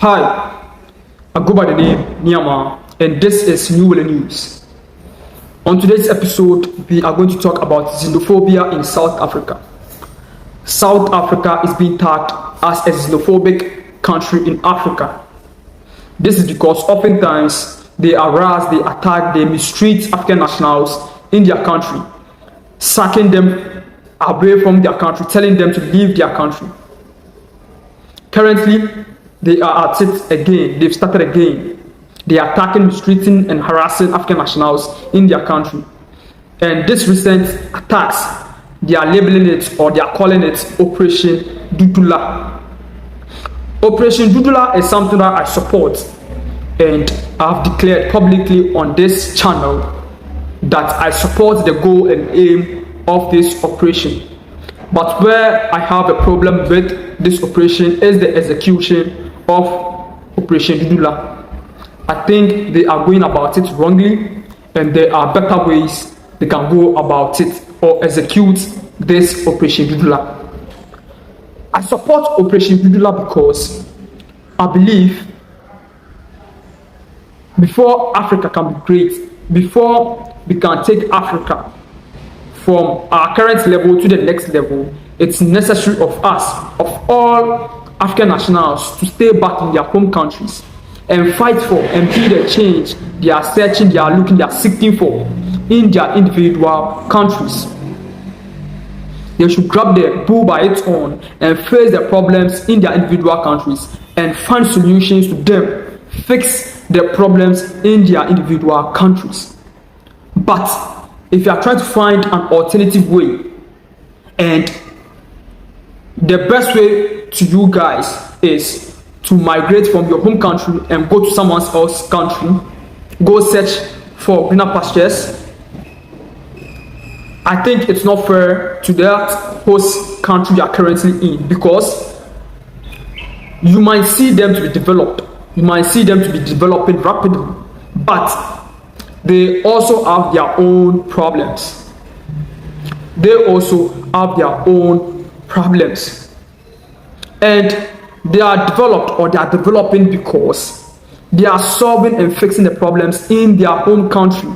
Hi, I go by the name Niyama, and this is New News. On today's episode, we are going to talk about xenophobia in South Africa. South Africa is being tagged as a xenophobic country in Africa. This is because oftentimes they harass, they attack, they mistreat African nationals in their country, sacking them away from their country, telling them to leave their country. Currently, they are at it again. They've started again. They are attacking, mistreating, and harassing African nationals in their country. And this recent attacks, they are labeling it, or they are calling it Operation Dudula. Operation Dudula is something that I support, and I've declared publicly on this channel that I support the goal and aim of this operation. But where I have a problem with this operation is the execution of Operation Dudula. I think they are going about it wrongly, and there are better ways they can go about it or execute this Operation Dudula. I support Operation Dudula because I believe before Africa can be great, before we can take Africa from our current level to the next level, it's necessary of us, of all African nationals, to stay back in their home countries and fight for and be the change they are searching, they are looking, they are seeking for in their individual countries. They should grab the bull by its horn and face the problems in their individual countries and find solutions to them, fix the problems in their individual countries. But if you are trying to find an alternative way, and the best way to you guys is to migrate from your home country and go to someone else's country, go search for greener pastures, I think it's not fair to that host country you are currently in, because you might see them to be developed, you might see them to be developing rapidly, but they also have their own problems. They also have their own problems. And they are developed, or they are developing because they are solving and fixing the problems in their home country.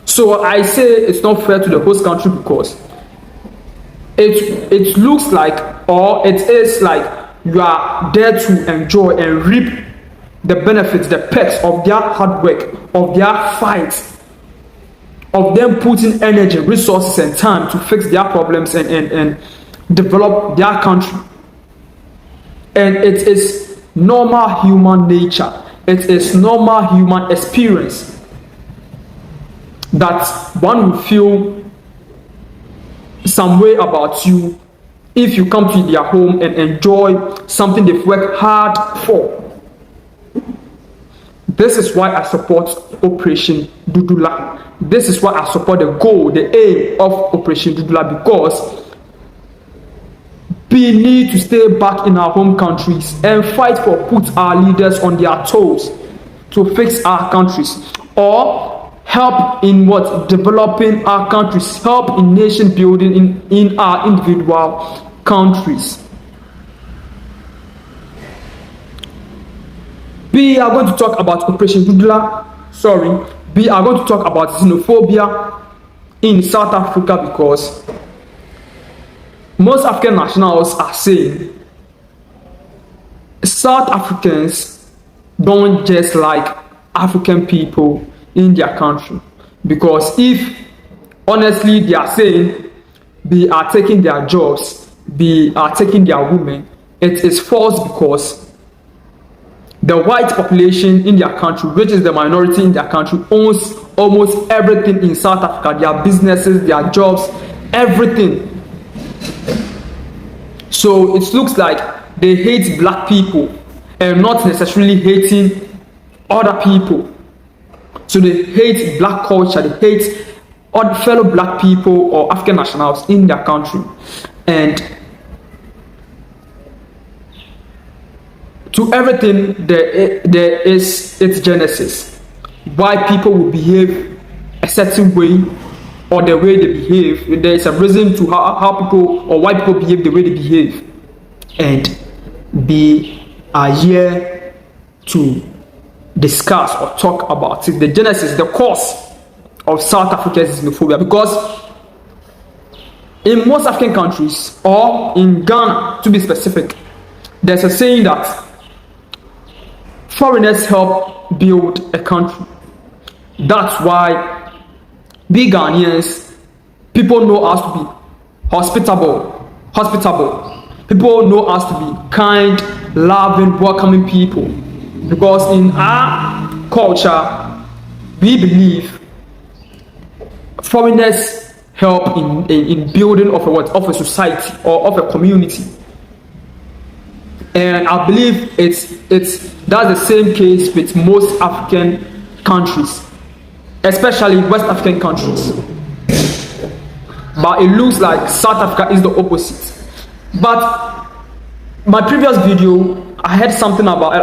So I say it's not fair to the host country because it looks like, or it is like, you are there to enjoy and reap the benefits, the perks of their hard work, of their fight, of them putting energy, resources, and time to fix their problems and develop their country. And it is normal human nature, it is normal human experience that one will feel some way about you if you come to their home and enjoy something they've worked hard for. This is why I support Operation Dudula. This is why I support the goal, the aim of Operation Dudula, because we need to stay back in our home countries and fight for, put our leaders on their toes to fix our countries, or help in what? Developing our countries, help in nation building in our individual countries. We are going to talk about Operation Dudula. We are going to talk about xenophobia in South Africa, because most African nationals are saying South Africans don't just like African people in their country. Because if honestly they are saying they are taking their jobs, they are taking their women, it is false, because the white population in their country, which is the minority in their country, owns almost everything in South Africa, their businesses, their jobs, everything. So it looks like they hate black people and not necessarily hating other people. So they hate black culture, they hate other fellow black people or African nationals in their country. And to everything, there is its genesis. Why people will behave a certain way, or the way they behave. There is a reason to how people, or why people behave the way they behave. And we are here to discuss or talk about it, the genesis, the cause of South Africa's xenophobia. Because in most African countries, or in Ghana to be specific, there's a saying that foreigners help build a country. That's why we Ghanaians, people know us to be hospitable. People know us to be kind, loving, welcoming people. Because in our culture, we believe foreigners help in building of a society or of a community. And I believe that's the same case with most African countries, especially West African countries. But it looks like South Africa is the opposite. But my previous video, I had something about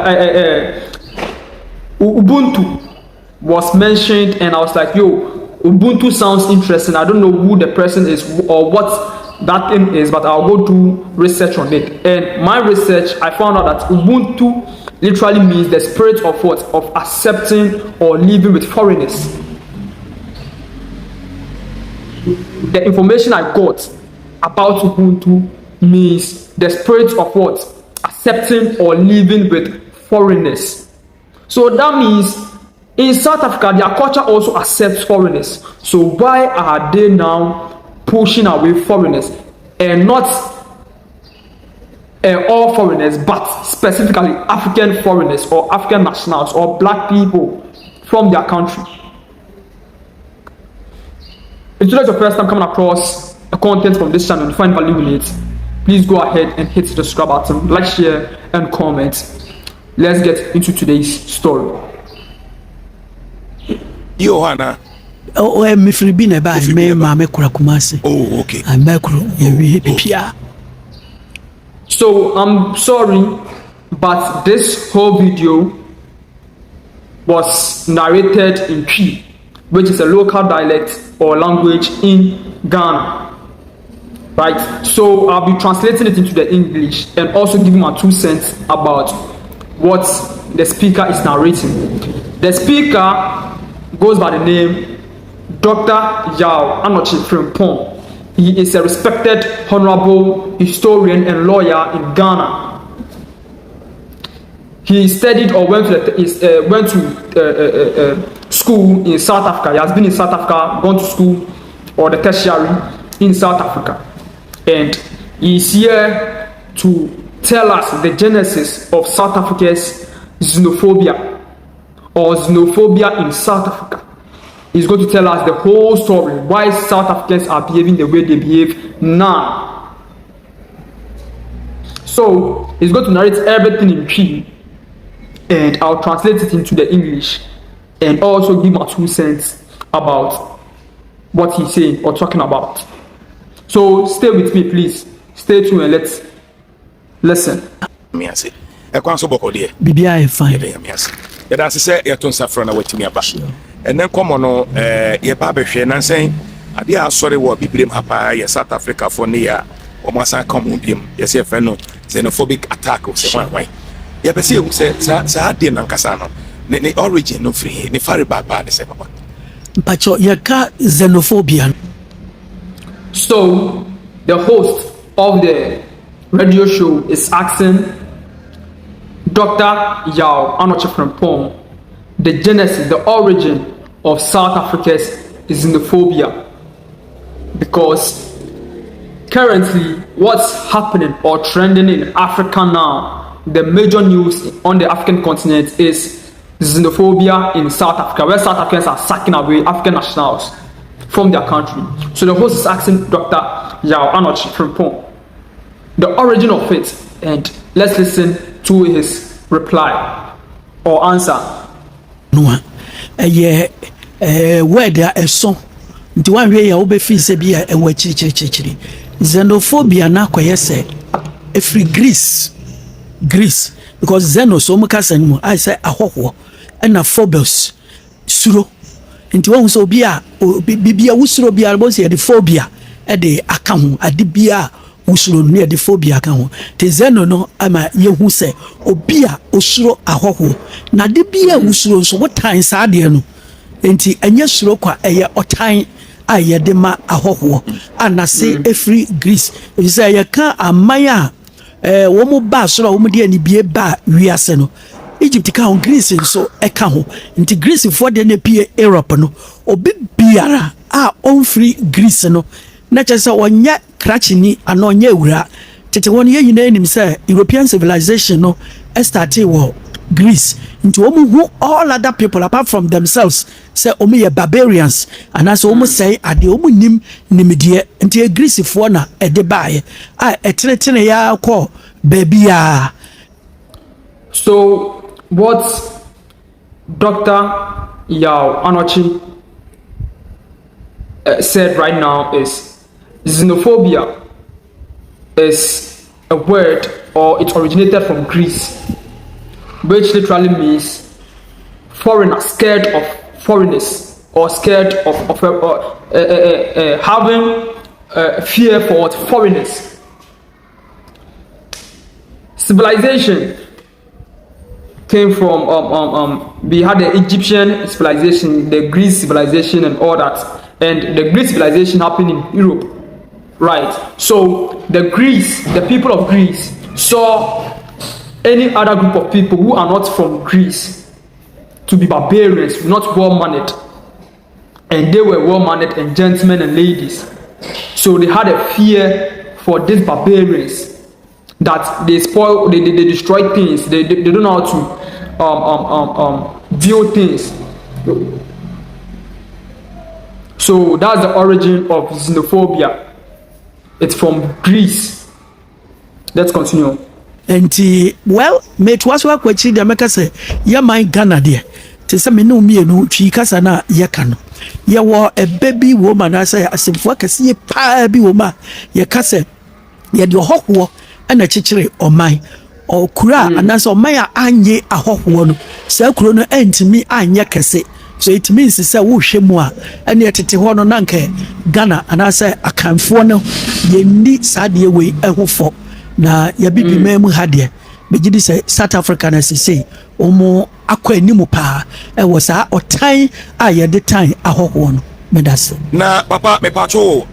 Ubuntu was mentioned, and I was like, yo, Ubuntu sounds interesting. I don't know who the person is or what that thing is, but I'll go do research on it. And my research, I found out that Ubuntu literally means the spirit of what? Of accepting or living with foreigners. The information I got about Ubuntu means the spirit of what? Accepting or living with foreigners. So that means in South Africa, their culture also accepts foreigners. So why are they now pushing away foreigners? And not all foreigners, but specifically African foreigners or African nationals or black people from their country. If it's your first time coming across the content from this channel and you find value in it, please go ahead and hit the subscribe button, like, share, and comment. Let's get into today's story. Johanna. Oh, me Filipina ba me mama kura kumase. Oh, okay. I'm back pipia. So I'm sorry, but this whole video was narrated in Twi, which is a local dialect or language in Ghana. Right? So I'll be translating it into the English and also giving my 2 cents about what the speaker is narrating. The speaker goes by the name Dr. Yao Anochi Frimpong. He is a respected, honorable historian and lawyer in Ghana. He studied or went to school in South Africa. He has been in South Africa, gone to school or the tertiary in South Africa. And he is here to tell us the genesis of South Africa's xenophobia or xenophobia in South Africa. He's going to tell us the whole story, why South Africans are behaving the way they behave now. So he's going to narrate everything in Twi, and I'll translate it into the English and also give my 2 cents about what he's saying or talking about. So stay with me, please. Stay tuned and let's listen. Bibia is fine. That's say you don't suffer na wetimi aba. And then come on ye ba behwe na sen ade a sorry wo bibrem hapa ye South Africa for near o masan come biem ye say fe no xenophobic attack o say wan. Ye be say you say sa ade na nkasa no ne origin no free ne fare baba de say papa. Pacho ye ka xenophobia. So the host of the radio show is asking Dr. Yao Anochi Frimpong the genesis, the origin of South Africa's xenophobia. Because currently what's happening or trending in Africa now, the major news on the African continent is xenophobia in South Africa, where South Africans are sucking away African nationals from their country. So the host is asking Dr. Yao Anochi Frimpong the origin of it, and let's listen to his reply or answer. No, where there is so do one way you be feel say be a chiri. Xenophobia na kweye say every Greece because xeno so muka sanimo I say ahoho and a phobos suro nti won so bia bibia wusuro bia bo say the phobia e de aka ho ade bia usuro no de phobia ka ho te zeno no ama yehu se obi a osuro ahoho na de bia usuro nso wotan saa de no enti enye suro kwa eye otan a ye de ma ahoho anase every Greece isa ye ka amaya wo mo ba soro wo mo de ani bie ba wiase no Egypt ka ho Greece nso eka ho nti Greece for de na pie Europe no obi biara a on free Greece no na chese onye krachini ana onye ewura tete won ye nyina enim say European civilization no started wo Greece nti omu who all other people apart from themselves say omu ye barbarians and as omu say ade omu nim nimdie nti Greece fo na ede baaye a etenetene ya ko babia. So what Dr. Yao Anochi said right now is xenophobia is a word, or it originated from Greece, which literally means foreigners, scared of foreigners, or scared of having fear for foreigners. Civilization came from we had the Egyptian civilization, the Greek civilization, and all that. And the Greek civilization happened in Europe, right? So the Greece, the people of Greece, saw any other group of people who are not from Greece to be barbarians, not well-mannered. And they were well-mannered and gentlemen and ladies. So they had a fear for these barbarians, that they spoil, they destroy things, they don't know how to view things. So that's the origin of xenophobia. It's from Greece. Let's continue. And well, mate was what kwachi de meka say ya man Ghana de te say me no mienu twi kasa na ye ka no ye wo a baby woman asa asemfo kase ye pa bi woman ye kase ye de hohwo na chichire oman okura anase oman a anye ahohwo no sa kuro no antimi anye kase. So it means say wo hwemu a ene tete ho no nanka Ghana anase akanfo no ye ni sade we ehofo na ya bibi memu hade begidi say South Africa na say omo akwa animu pa e wo sa otan a ye de tan ahoho no medase na papa me pacho.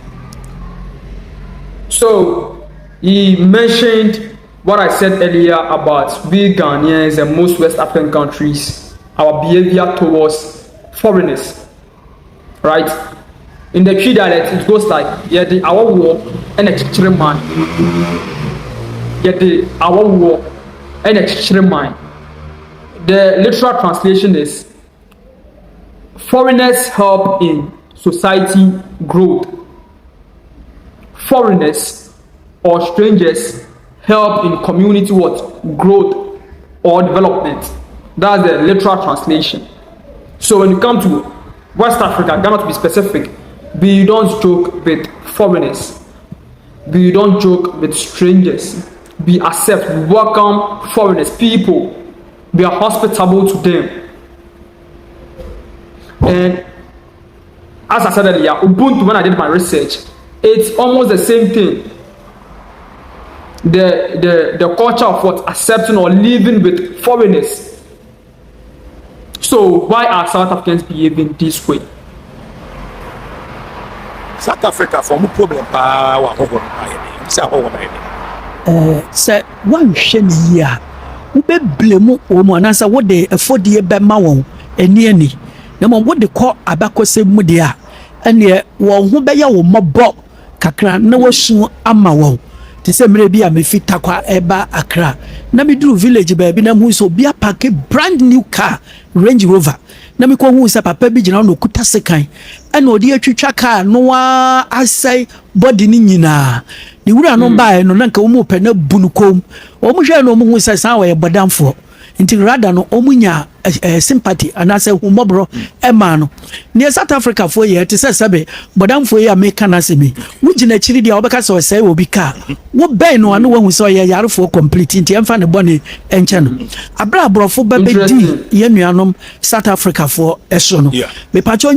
So he mentioned what I said earlier about we Ghanaians and most West African countries, our behavior towards foreigners, right? In the Twi dialect, it goes like, yeah, the our war and a chichire man. Yeah, the our war and a chichire man. The literal translation is foreigners help in society growth. Foreigners or strangers help in community growth or development. That's the literal translation. So when you come to West Africa, Ghana to be specific, we don't joke with foreigners. We don't joke with strangers. We accept, we welcome foreigners, people. We are hospitable to them. And as I said earlier, Ubuntu, when I did my research, it's almost the same thing. The culture of accepting or living with foreigners. So why are South Africans behaving this way? South Africa for problem pa wa hoho say hoho na say one hwe ni a wo be blame wo mo na say wo de efodie be ma won ani na mo wo de kɔ abakɔsɛ mu de a ene wo ho be ya wo mɔbɔ kakra na wo su ama wo te say mere bi a me fita kwa eba Accra na me duru village baabi na mu so bia park brand new car Range Rover na me ko hu say papa bi gina no kuta sekan ene odi atwitwa car no a asai body ni nyina ni wura no bae no nanka wo mu pɛ na bunukom wo mu hwɛ no mu hu say san wo bodamfo nti rather no omunya sympathy anase humobro ema no ne South Africa for ye te say sabe bodamfo ye America na se me wugina chiri dia obeka so say obi ka wo ben no anu wahu so ye yarefo complete nti emfa ne bone enche no abra abrofo ba be di ye nuanom South Africa for eso no me pacho.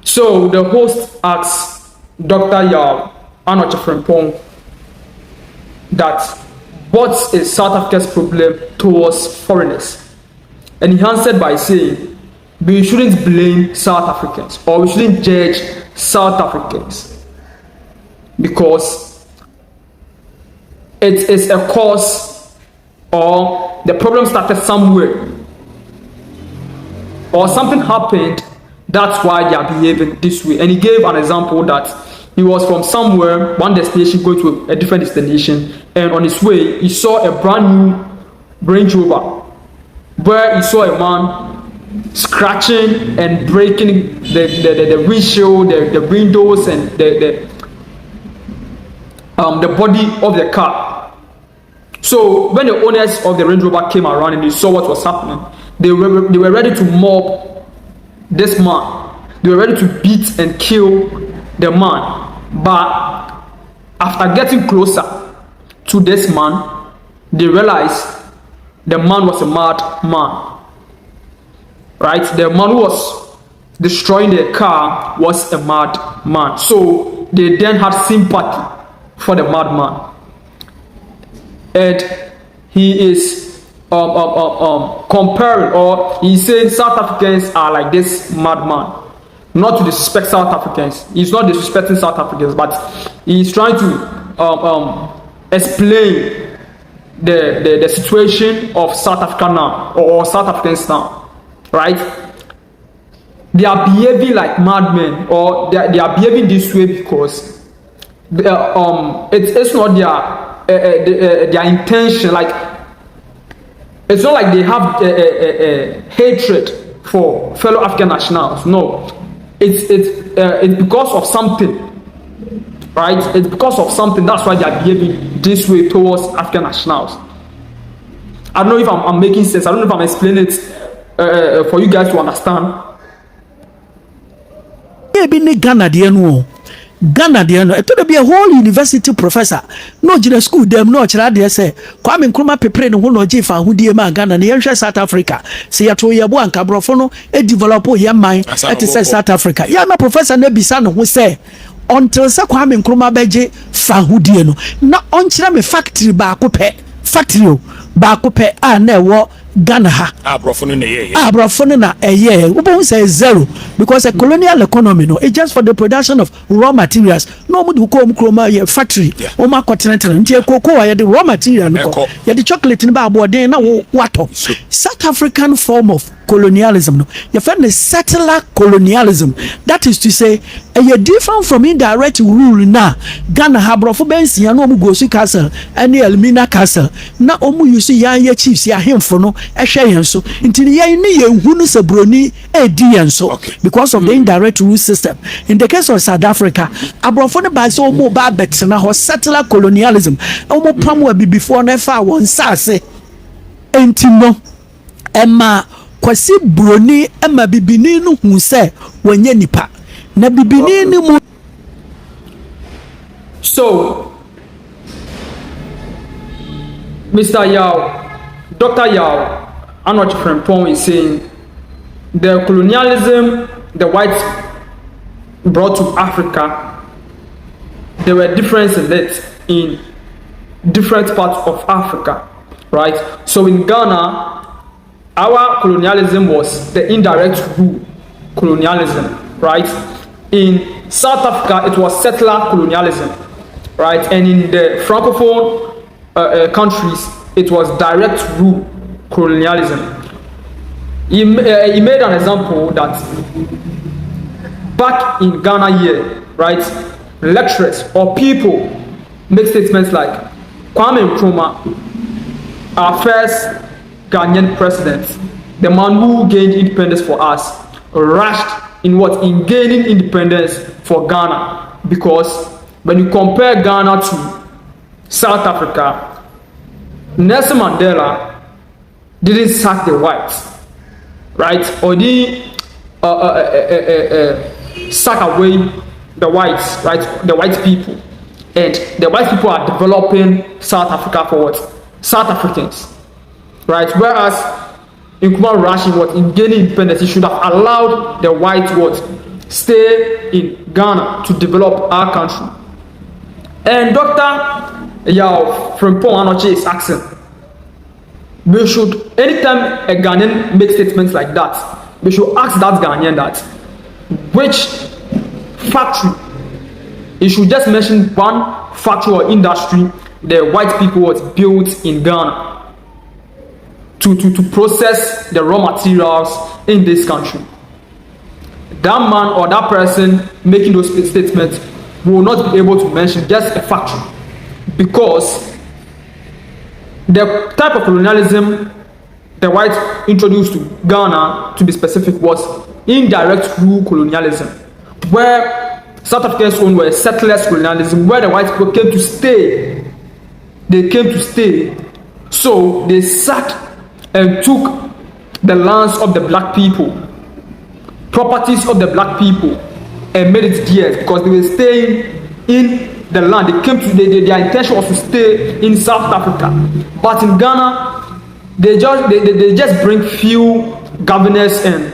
So the host asks Dr. Yao Anochi Frimpong that what is South Africa's problem towards foreigners? And he answered by saying, we shouldn't blame South Africans, or we shouldn't judge South Africans, because it is a cause, or the problem started somewhere, or something happened, that's why they are behaving this way. And he gave an example that he was from somewhere, one destination, going to a different destination, and on his way he saw a brand new Range Rover, where he saw a man scratching and breaking the windshield, the windows, and the body of the car. So when the owners of the Range Rover came around and they saw what was happening, they were ready to mob this man. They were ready to beat and kill the man. But after getting closer to this man, they realized the man was a mad man. Right? The man who was destroying the car was a mad man. So they then had sympathy for the madman. And he is comparing, or he's saying South Africans are like this madman. Not to disrespect South Africans. He's not disrespecting South Africans, but he's trying to explain the situation of South Africa now, or South Africans now. Right? They are behaving like madmen, or they are behaving this way because it's not their intention. Like, it's not like they have hatred for fellow African nationals. No, it's because of something. Right? It's because of something. That's why they are behaving this way towards African nationals. I don't know if I'm making sense. I don't know if I'm explaining it for you guys to understand. Ghana it would be a whole university professor. No general school them no chira de say Kwame Nkrumah pepre ne ho no je fa hodie ma Ghana ne yenhwe South Africa. Se yato yebo anka brofo no e develop ye man at say South Africa. Ya na professor na bisa no ho say until say Kwame Nkrumah beje fa hodie no na onchira me factory ba ko pe factory ba ko pe a na ewo Ghana ha abrofo no na we won't say zero, because a colonial economy no, it's just for the production of raw materials. No mu ko kroma factory o ma continental ntie cocoa ya the raw material no ya the chocolate ni ba aboden na wato. South African form of colonialism no, you find the settler colonialism. That is to say a different from indirect rule na Ghana ha brofo bensia no mu Gosu Castle and Elmina Castle na omu use yan chiefs ya hemfo no ehwe yen so ntini yen ne yen hu no sabroni edi yen so because of the indirect rule system. In the case of South Africa, abrofo ne ba so omu ba betena ho settler colonialism omu pam abi before na fa won sase entino emma kwasi broni emma bibini no hu se wanye nipa na bibini ni mu. So Mr. Yao, Dr. Yao Arnold Frimpong is saying the colonialism the whites brought to Africa, there were differences in it in different parts of Africa, right? So in Ghana, our colonialism was the indirect rule colonialism, right? In South Africa, it was settler colonialism, right? And in the Francophone countries, it was direct rule colonialism. He made an example that back in Ghana here, right, lecturers or people make statements like Kwame Nkrumah, our first Ghanaian president, the man who gained independence for us, rushed in gaining independence for Ghana, because when you compare Ghana to South Africa, Nelson Mandela didn't sack the whites, right? Or didn't sack away the whites, right? The white people. And the white people are developing South Africa for what? South Africans, right? Whereas Nkrumah rushing in gaining independence, he should have allowed the whites stay in Ghana to develop our country. And Dr. Frimpong Anoche is asking, we should, anytime a Ghanaian makes statements like that, we should ask that Ghanaian that which factory. It should just mention one factory or industry the white people was built in Ghana to process the raw materials in this country. That man or that person making those statements will not be able to mention just a factory, because the type of colonialism the whites introduced to Ghana, to be specific, was indirect rule colonialism, where South Africans' own were settlers colonialism, where the white people came to stay. They came to stay. So they sacked and took the lands of the black people, properties of the black people, and made it theirs because they were staying in the land. They came to their intention was to stay in South Africa. But in Ghana, they just bring few governors and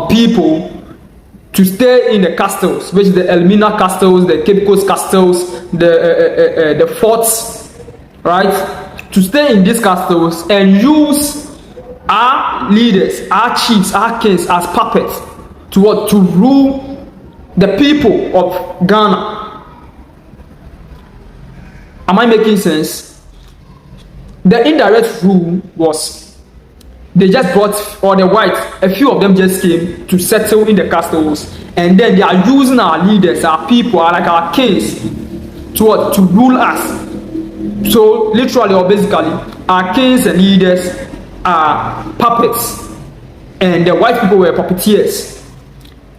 people to stay in the castles, which is the Elmina castles, the Cape Coast castles, the forts, right? To stay in these castles and use our leaders, our chiefs, our kings as puppets to rule the people of Ghana. Am I making sense? The indirect rule was they just brought, or the whites, a few of them just came to settle in the castles, and then they are using our leaders, our people, like our kings, to rule us. So literally or basically, our kings and leaders are puppets, and the white people were puppeteers.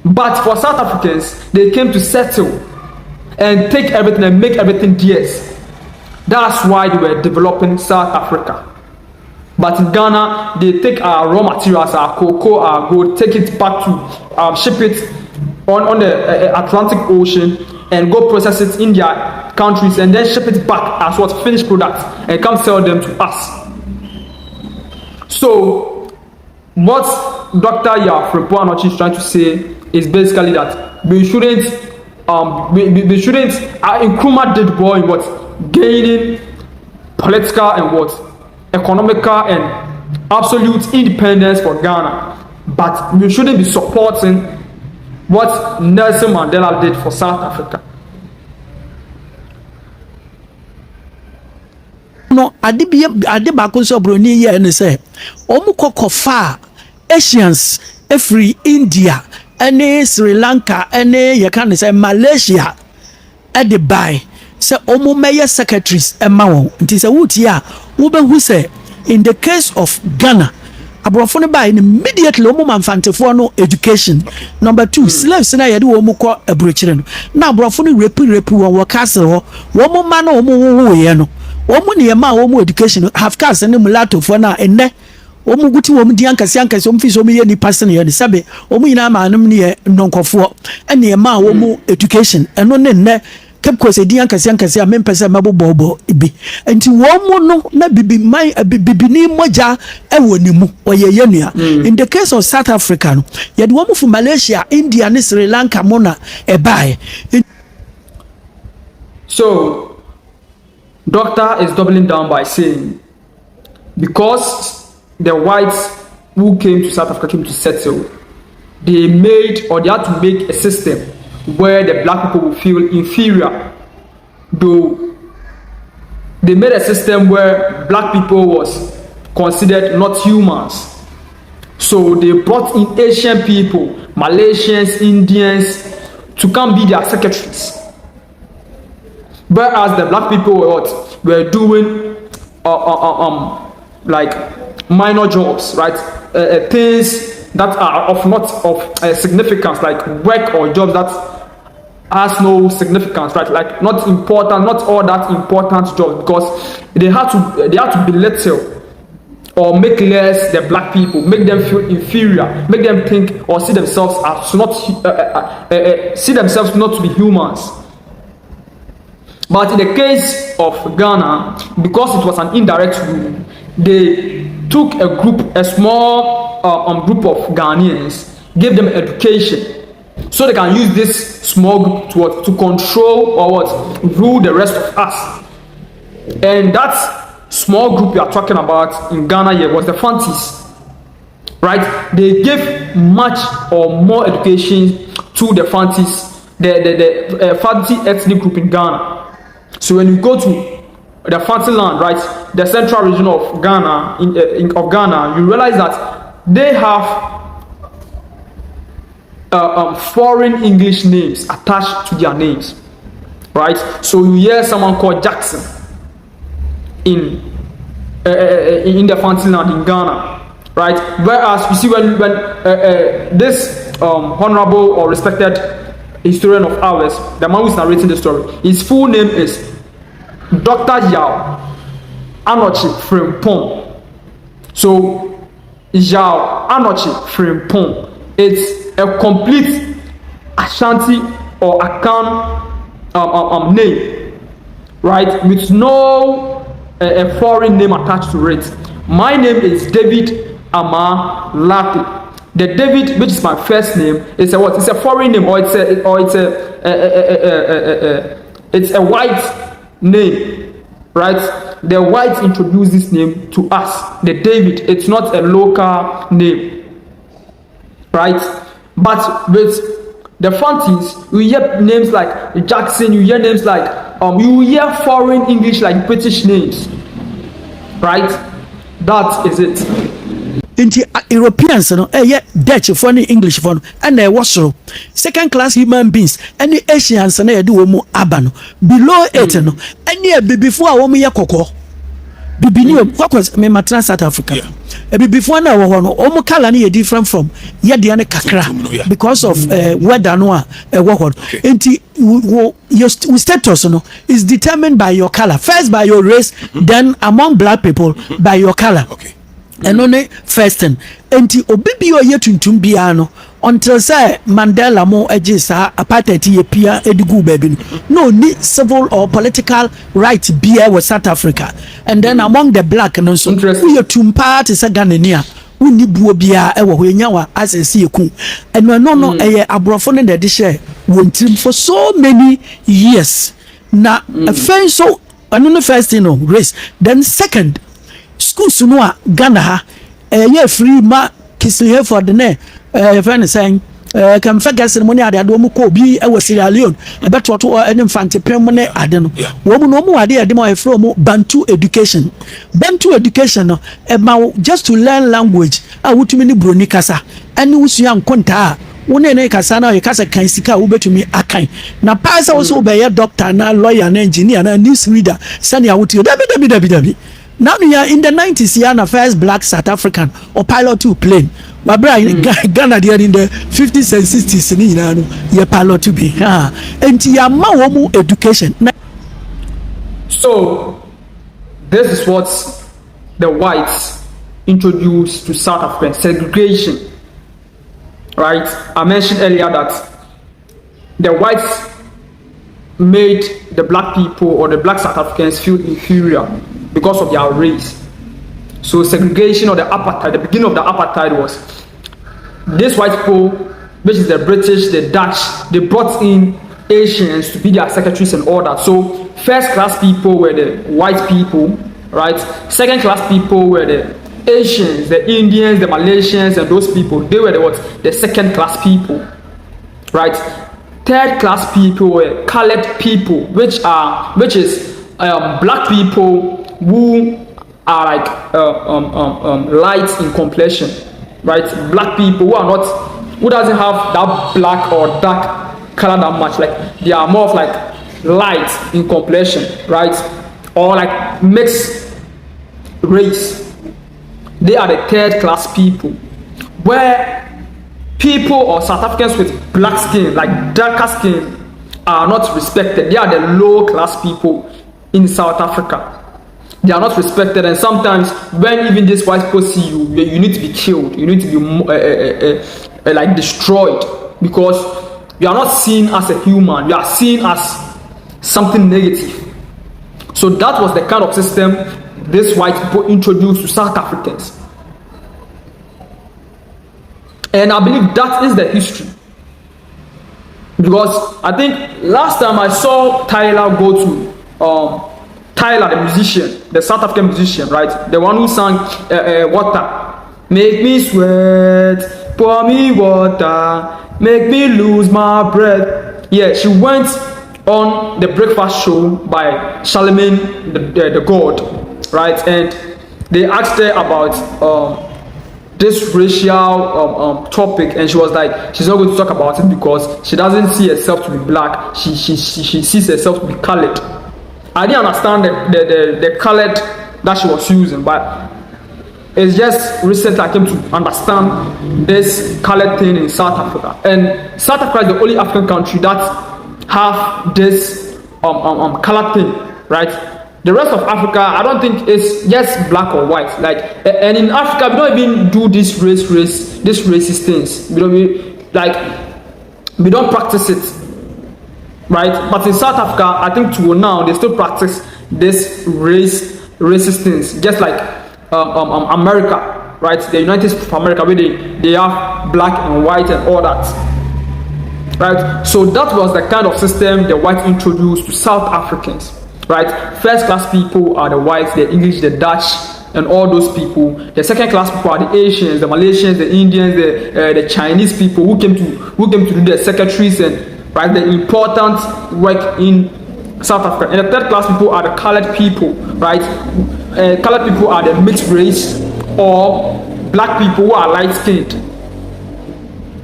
But for South Africans, they came to settle and take everything and make everything theirs. That's why they were developing South Africa. But in Ghana, they take our raw materials, our cocoa, our gold, take it back to ship it on the Atlantic Ocean and go process it in their countries and then ship it back as what finished product and come sell them to us. So what Dr. Frimpong Anoche is trying to say is basically that we shouldn't Nkrumah did well in what gaining political and what economical and absolute independence for Ghana, but we shouldn't be supporting what Nelson Mandela did for South Africa. No, ade baako so broni ye ne say omu kokofa Asians every India ene Sri Lanka ene ye kan say Malaysia at the buy say omu meye secretaries ema won nti say wuti a wo be hu say in the case of Ghana abrofo ne buy immediately omu manfantefo no education. Number 2 slaves na ye de omu ko abrochire no na abrofo no repi won castle ho omu ma na omu wo ye no omu ne ma omu education have cast ne mulato for na enne omu guti omu di ankase omu fi so omu ye ni person ye ne sabe omu ina ma anum ne nonkofo ene ma omu education eno ne nne Cape Coast di ankase a mempese mabobobo bi enti omu no na bibini moja ewo ni mu oye yenua. In the case of South Africa no ye de omu fu Malaysia, India ne Sri Lanka mona ebae. So Doctor is doubling down by saying because the whites who came to South Africa came to settle, they made, or they had to make a system where the black people will feel inferior. Though they made a system where black people was considered not humans. So they brought in Asian people, Malaysians, Indians, to come be their secretaries. Whereas the black people were doing like minor jobs, right? Things that are not of significance, like work or jobs that has no significance, right? Like not important, not all that important jobs, because they had to belittle or make less the black people, make them feel inferior, make them think or see themselves not to be humans. But in the case of Ghana, because it was an indirect rule, they took a small group of Ghanaians, gave them education, so they can use this small group to control or rule the rest of us. And that small group you are talking about in Ghana here was the Fantis. Right? They gave much or more education to the Fantis, the Fanti ethnic group in Ghana. So when you go to the Fanti land, right, the central region of Ghana, of Ghana, you realize that they have foreign English names attached to their names, right? So you hear someone called Jackson in the Fanti land in Ghana. Right, whereas you see when this honorable or respected historian of ours, the man who's narrating the story, his full name is Dr. Yao Anochi Frimpong. So Yao Anochi Frimpong, it's a complete Ashanti or Akan name, right, with no a foreign name attached to it. My name is David Amalate. The David, which is my first name, is a what? It's a foreign name, or it's a white name, right? The whites introduced this name to us. The David, it's not a local name, right? But with the Fantis, you hear names like Jackson. You hear names like you hear foreign English like British names, right? That is it. Inti Europeans no Dutch for any English for and soro second class human beings any Asians na yede wo mu aba no below it no any before a wo mu yakoko bibini kwakwas me matra South Africa before na wo no o mu color na different from yede ne kakra because of weather no a wo ho inti your status no is determined by your color, first by your race, then among black people by your color. And only first thing enti obibi o yetuntum bia no until say Mandela mo ejisa apartheid ye pia edigu baby no ni civil or political right bia with South Africa, and then among the black no so we tumpa te say Ghanania woni buo bia e wo nyawa asese eku eno no eye abrofo ne de share wontim for so many years na first so no first thing no race, then second schools no a Ghana ha ye free ma kisle for the ne friend saying can figure ceremony ade ado mu ko bi e Sierra Leone e beto to any infante pem ne ade no wo mu no mu ade ade ma e from Bantu Education no e ma just to learn language a wutumi ni broni kasa ani usua nkonta wone ne kasa na ye kasa kan sika wo betumi akan na pass wo so be ye doctor na lawyer na engineer na news reader sani a wuti dabi now we are in the 90s here na first black South African or pilot to plane but Ghana there in the 50s and 60s ni na no ye pilot to be enti ya ma wo mu education. So this is what the whites introduced to South African segregation, right? I mentioned earlier that the whites made the black people or the black South Africans feel inferior because of their race. So segregation or the apartheid, the beginning of the apartheid was these white people, which is the British, the Dutch, they brought in Asians to be their secretaries and all that. So first class people were the white people, right? Second class people were the Asians, the Indians, the Malaysians, and those people. They were the what? The second class people, right? Third class people were colored people, which is black people who are like light in complexion, right? Black people who doesn't have that black or dark color that much, like they are more of like light in complexion, right? Or like mixed race. They are the third class people, where people or South Africans with black skin, like darker skin, are not respected. They are the low class people in South Africa. They are not respected, and sometimes when even these white people see you, you need to be killed. You need to be like destroyed, because you are not seen as a human. You are seen as something negative. So that was the kind of system these white people introduced to South Africans, and I believe that is the history. Because I think last time I saw Tyler go to Tyler, the musician, the South African musician, right? The one who sang Water. Make me sweat, pour me water, make me lose my breath. Yeah, she went on the breakfast show by Charlemagne the God, right? And they asked her about this racial topic, and she was like, she's not going to talk about it because she doesn't see herself to be black. She sees herself to be colored. I didn't understand the colored that she was using, but it's just recently I came to understand this colored thing in South Africa. And South Africa is the only African country that have this colored thing, right? The rest of Africa, I don't think it's just black or white. Like, and in Africa, we don't even do this racist things. We don't practice it, right? But in South Africa, I think till now they still practice this racist things, just like America, right? The United States of America, where they have black and white and all that, right? So that was the kind of system the whites introduced to South Africans, right? First class people are the whites, the English, the Dutch, and all those people. The second class people are the Asians, the Malaysians, the Indians, the Chinese people who came to do the secretaries and right the important work in South Africa. And the third class people are the colored people, right? Colored people are the mixed race or black people who are light skinned,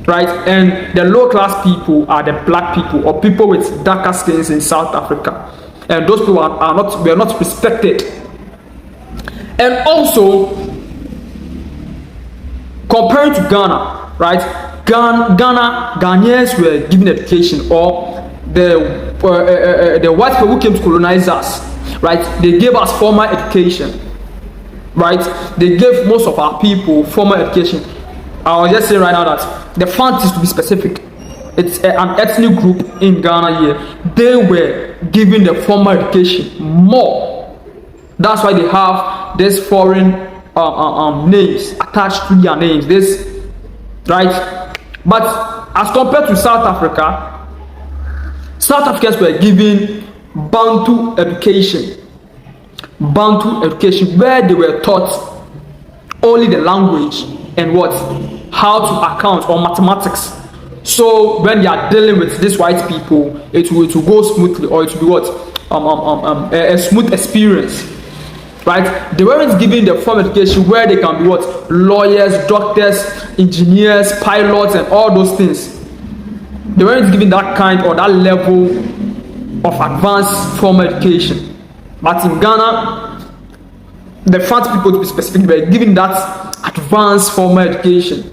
right? And the low class people are the black people or people with darker skins in South Africa. And those people are not respected. And also, compared to Ghana, right? Ghanaians were given education, or the white people who came to colonize us, right? They gave us formal education, right? They gave most of our people formal education. I was just saying right now that the Fantis, to be specific, it's an ethnic group in Ghana here. They were given the formal education more. That's why they have this foreign names attached to their names. This, right? But as compared to South Africa, South Africans were given Bantu education, where they were taught only the language and how to account or mathematics. So when they are dealing with these white people, it will go smoothly, or it will be a smooth experience, right? They weren't given the formal education where they can be lawyers, doctors, engineers, pilots, and all those things. They weren't given that kind or that level of advanced formal education. But in Ghana, the French people, to be specific, were given that advanced formal education.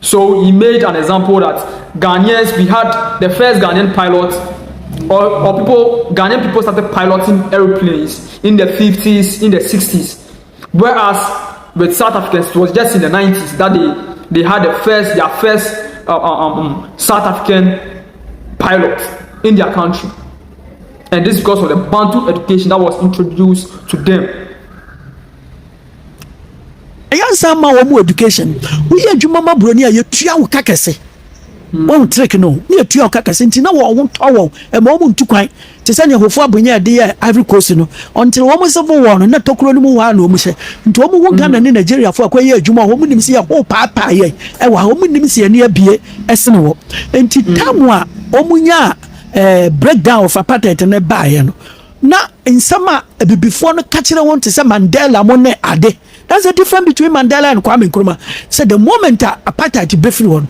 So he made an example that Ghanaians, we had the first Ghanaian pilot, Ghanaian people started piloting airplanes in the 50s, in the 60s. Whereas with South Africans, it was just in the 90s that they had their first South African pilot in their country. And this is because of the Bantu education that was introduced to them. Some more education. We are Jumama Bronia, you tria kakase. One trick no, near tria kakase, Tina won't tower, a moment to quite to send your Hofa Bunya dear Ivory Coast, until almost of one, and not talk no more, no, Miss. To almost Ghana in Nigeria for a quay, Juma, woman, see a whole papa, ye, and one woman, see a near beer, as no. And Titamwa, Omunya, breakdown of apartheid and a buy. Now, in summer, before the catcher want to say Mandela, Mone Ade. That's the difference between Mandela and Kwame Nkrumah. So the moment apartheid be free one,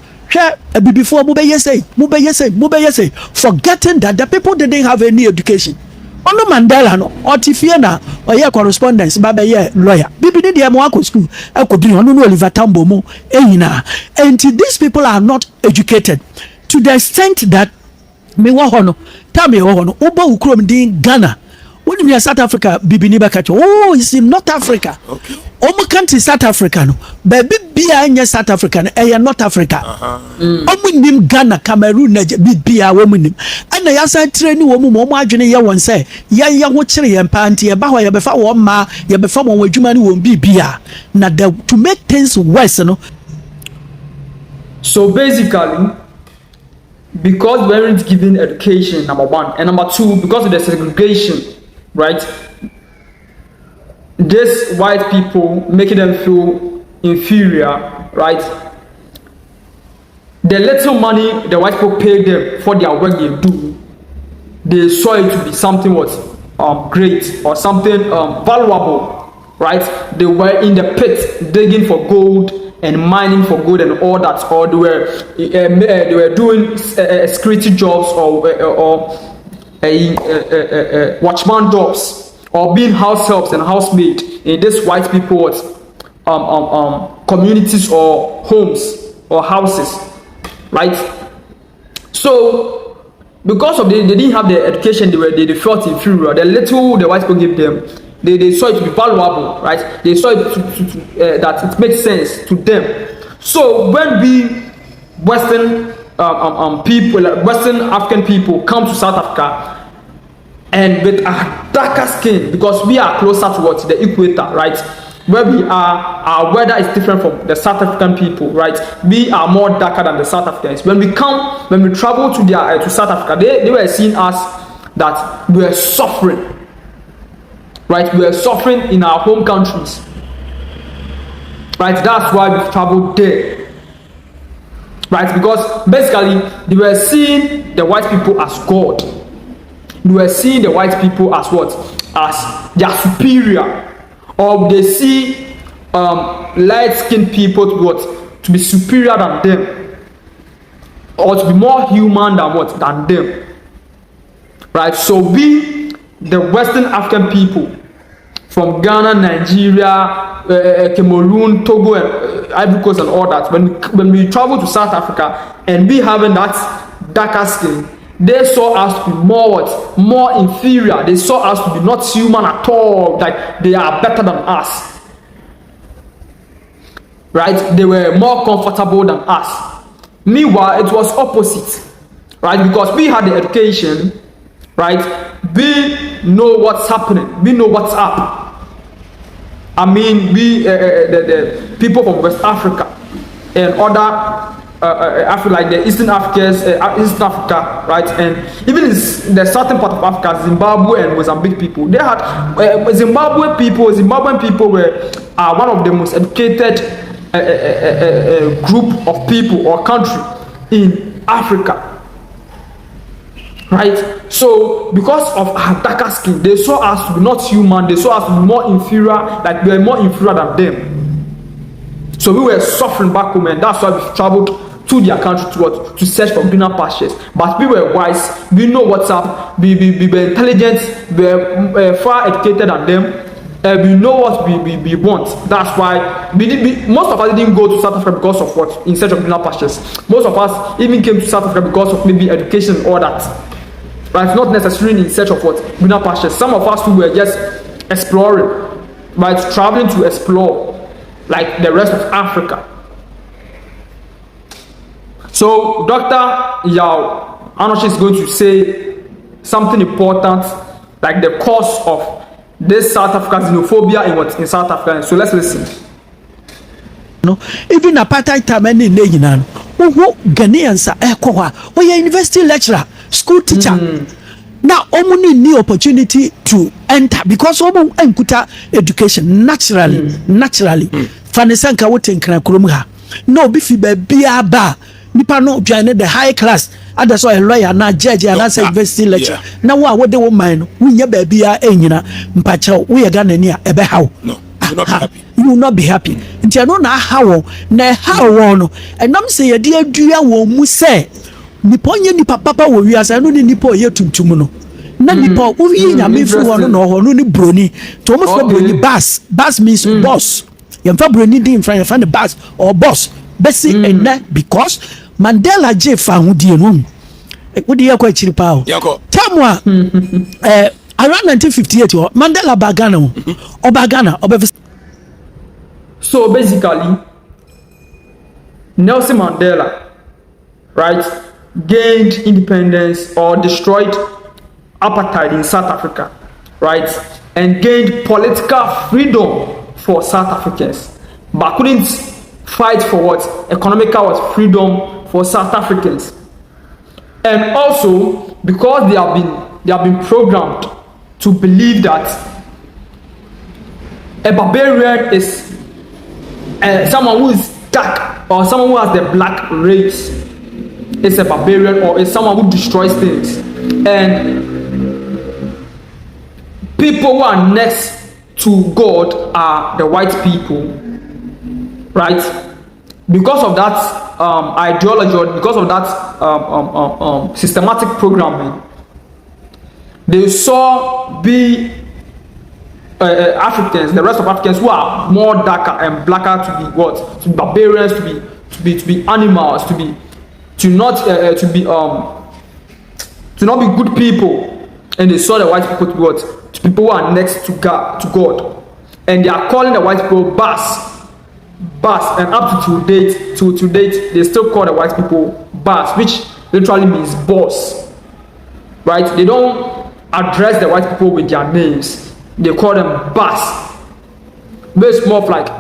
before Mube say, forgetting that the people didn't have any education. Ono Mandela no, or Tifiana, or your correspondence, Baba ye lawyer. Bibi did the Amwako school, I could be on Oliver Tambo mo, and these people are not educated to the extent that me wahono, Tami Hono, Oba Ukrom din Ghana. When we are South Africa, Bibi Nibakacho, oh, it's in North Africa. Okay. Omo country South Africa no, but Bibi South African, North Africa. Omo nim Ghana, Cameroon, Bibi woman nim. And I say training woman, Momo Adwene ya won say, ya wo kire ye mpanti, ya ba ho ya befa wo ma, ya befa wo adwuma ni wo Bibi a. Na to make things worse no. So basically, because we weren't given education, number one, and number two, because of the segregation, right? these white people, making them feel inferior, right? The little money the white people pay them for their work they do, they saw it to be something great or something valuable, right? They were in the pit digging for gold and mining for gold and all that, or they were doing security jobs or watchman jobs, or being house helps and housemaid in this white people's communities or homes or houses, right? So because of they didn't have the education, they felt inferior. The little the white people gave them, they saw it to be valuable, right? They saw it that it makes sense to them. So when we Western people, Western African people, come to South Africa and with a darker skin, because we are closer towards the equator, right? Where we are, our weather is different from the South African people, right? We are more darker than the South Africans. When we travel to South Africa, they were seeing us that we are suffering, right? We are suffering in our home countries, right? That's why we traveled there, right? Because basically they were seeing the white people as God. They were seeing the white people as what? As their superior. Or they see light-skinned people to be superior than them, or to be more human than them, right? So we, the Western African people from Ghana, Nigeria, Cameroon, Togo, and Ivory Coast, and all that, when we travel to South Africa and we having that darker skin, they saw us to be more inferior. They saw us to be not human at all, like they are better than us, right? They were more comfortable than us. Meanwhile, it was opposite, right? Because we had the education, right? We know what's happening. We know what's up. I mean, we the people from West Africa and other Africa, like the Eastern Africa, right, and even in the southern part of Africa, Zimbabwe and Mozambique people, they had Zimbabwean people were one of the most educated group of people or country in Africa, right? So because of our darker skin, they saw us to be not human. They saw us to be more inferior, like we were more inferior than them. So we were suffering back home, and that's why we traveled to their country to search for greener pastures. But we were wise. We know what's up. We were intelligent. We were far educated than them. We know what we want. That's why most of us didn't go to South Africa because of what? In search of greener pastures. Most of us even came to South Africa because of maybe education and all that. Right? Not necessarily in search of what? Greener pastures. Some of us who were just exploring, right? Traveling to explore, like the rest of Africa. So Dr. Yao Anoche is going to say something important, like the cause of this South African xenophobia in South Africa. So let's listen. No, even apartheid time any name, Ghanaians are university lecturer, school teacher. Now, only new opportunity to enter because omu enkuta education naturally. Fanisanka wote nkran kurumha. No bifi be aba. Nipa no join the high class. Others are a lawyer na judge and as a university lecturer. Now what they mind? We ya baby a enyina mpacha we Ghana ni ebe how. No, you're not happy. You will not be happy. Nti no na how no. And I'm say dia dua wo mu say nipa onye nipa papa wo wiase no ni nipa oye tuntum no. Na nipa wo yi nyame firi wo no ho no ni broni. To mo fo broni bass means boss. Yemfa broni din fran yemfa the bass or boss. Besi enne because Mandela je fa hodie no. Wo de yakwa chiri pa o. Tamwa around 1958 Mandela bagana obagana obe. So basically Nelson Mandela, right, gained independence or destroyed apartheid in South Africa, right, and gained political freedom for South Africans, but couldn't fight for what? Economical freedom for South Africans. And also because they have been programmed to believe that a barbarian is someone who is dark or someone who has the black race. Is a barbarian or is someone who destroys things. And people who are next to God are the white people, right? Because of that ideology, or because of that systematic programming, they saw Africans, the rest of Africans who are more darker and blacker, to be what? To be barbarians, to be animals, to not be good people. And they saw the white people to be what? To people who are next to God. And they are calling the white people Bas. And up to date, they still call the white people Bas, which literally means boss. Right? They don't address the white people with their names. They call them Bas. But it's more of like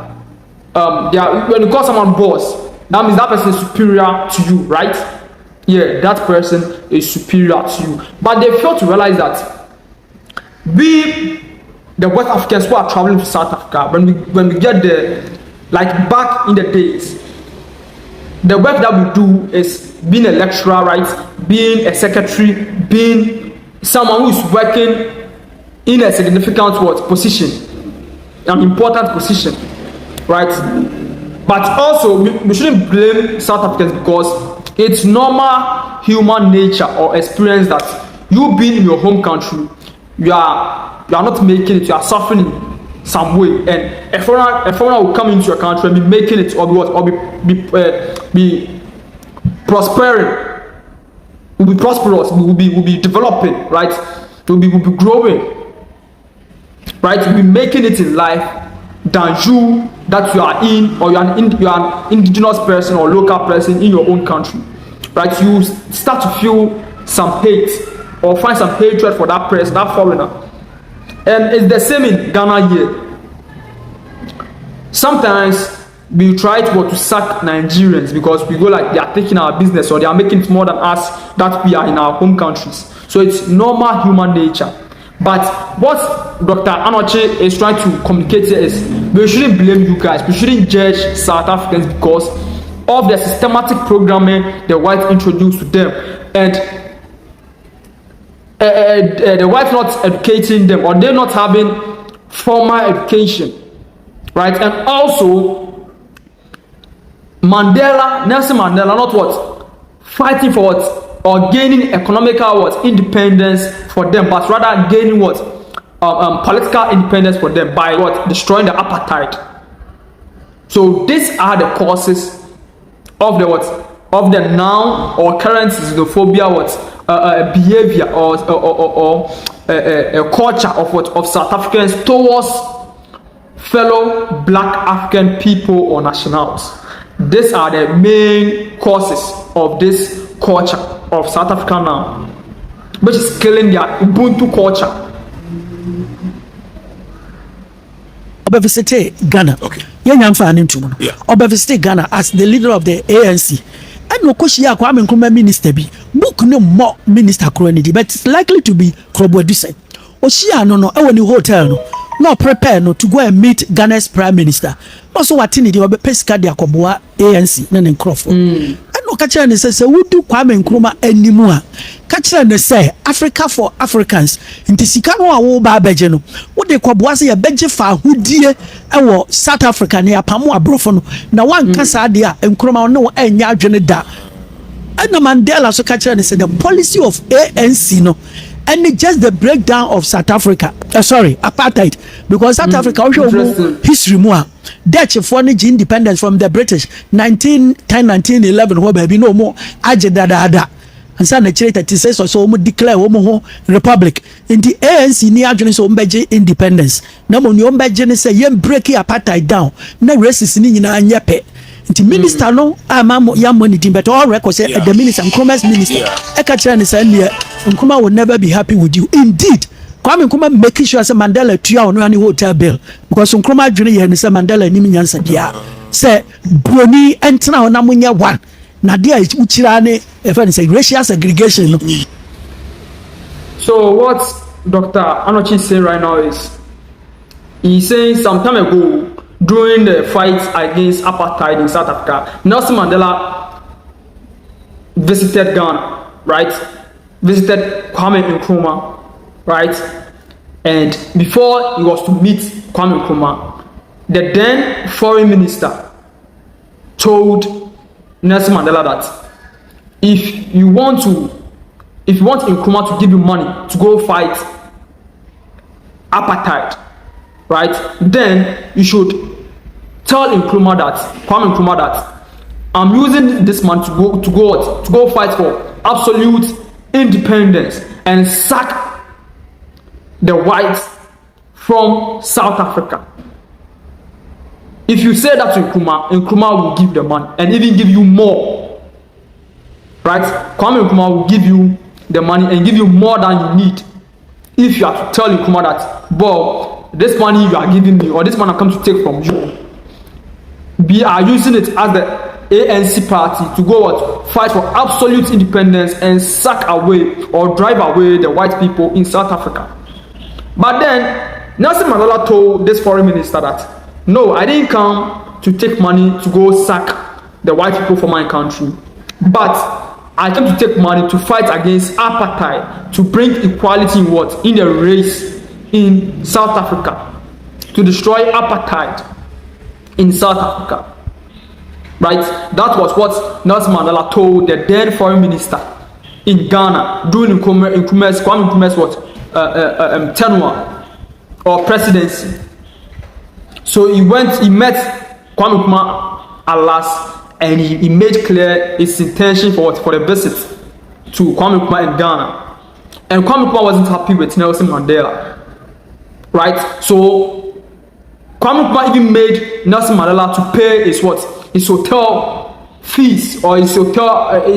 when you call someone boss, that means that person is superior to you, right? Yeah, that person is superior to you. But they fail to realize that the West Africans who are traveling to South Africa, when we get there, like back in the days, the work that we do is being a lecturer, right? Being a secretary, being someone who is working in a significant position, an important position, right? But also, we shouldn't blame South Africans because it's normal human nature or experience that you being in your home country, you are not making it, you are suffering in some way, and a foreigner will come into your country and be making it, or be prospering, will be prosperous, will be developing, right? Will be growing, right? Will be making it in life than you that you are in, or you are an indigenous person or local person in your own country, right? You start to feel some hate or find some hatred for that person, that foreigner. And it's the same in Ghana here. Sometimes we try to sack Nigerians because we go like they are taking our business or they are making it more than us that we are in our home countries. So it's normal human nature. But what Dr. Anoche is trying to communicate here is we shouldn't blame you guys. We shouldn't judge South Africans because of the systematic programming the whites introduced to them. And the whites not educating them, or they're not having formal education, right? And also Nelson Mandela, not what fighting for what or gaining economical independence for them, but rather gaining political independence for them by destroying the apartheid. So these are the causes of the now or current xenophobia behavior or a culture of South Africans towards fellow black African people or nationals. These are the main causes of this culture of South Africa now, which is killing their Ubuntu culture. Obevisited Ghana. Okay. Yeah. Obevisited Ghana as the leader of the ANC. And no question, Kwame Nkrumah minister be book no more minister Kuranidi, but it's likely to be Kroboduse. Oshia no any hotel no prepare no to go and meet Ghana's prime minister. Also what in the Pesca de Akoboa ANC and Crawford. And no catcher and says we do Kwame Nkrumah anymore. Catcher and say Africa for Africans. In Tisicano awo ba bejeno. What they Kwabuasi a beje fa who dear our South Africa near Pamua Brofono. Now one Casadia and Nkrumah no and Yajaneda. And Mandela so catcher and said the policy of ANC no. And it's just the breakdown of South Africa. Apartheid. Because South Africa also history more. Dutch foreign independence from the British 1911 where baby no more ajeda. And so the says so declare republic. In the ANC ni adwene so mbeje independence. Na mo ni mbeje ne say yem break apartheid down. Na races ni nyina anyepe. The minister no amamo ya money but all records say the minister Nkrumah's minister Ekacha say Nkrumah will never be happy with you. Indeed, Kwame Nkrumah making sure say Mandela tua on any hotel bill because Nkrumah dwene ye ne say Mandela ni nyansa dia say broni entena ona munya one na dia uchira ne e say racial segregation no. So what Dr. Anochi is saying right now is He's saying some time ago, during the fight against apartheid in South Africa, Nelson Mandela visited Ghana, right? Visited Kwame Nkrumah, right? And before he was to meet Kwame Nkrumah, the then foreign minister told Nelson Mandela that if you want Nkrumah to give you money to go fight apartheid, right, then you should tell Kwame Nkrumah that I'm using this man to go fight for absolute independence and sack the whites from South Africa. If you say that to Nkrumah will give the money and even give you more. Right? Kwame Nkrumah will give you the money and give you more than you need. If you have to tell Nkrumah that, Bob, this money you are giving me or this money I come to take from you, we are using it as the ANC party to go fight for absolute independence and sack away or drive away the white people in South Africa. But then Nelson Mandela told this foreign minister that, no, I didn't come to take money to go sack the white people from my country, but I came to take money to fight against apartheid, to bring equality in the race in South Africa, to destroy apartheid in South Africa. Right? That was what Nelson Mandela told the then foreign minister in Ghana during Kwame Nkrumah's tenure or presidency. So he met Kwame Nkrumah at last, and he made clear his intention for the visit to Kwame Nkrumah in Ghana. And Kwame Nkrumah wasn't happy with Nelson Mandela. Right? So Kwame Nkrumah even made Nelson Mandela to pay his hotel fees or his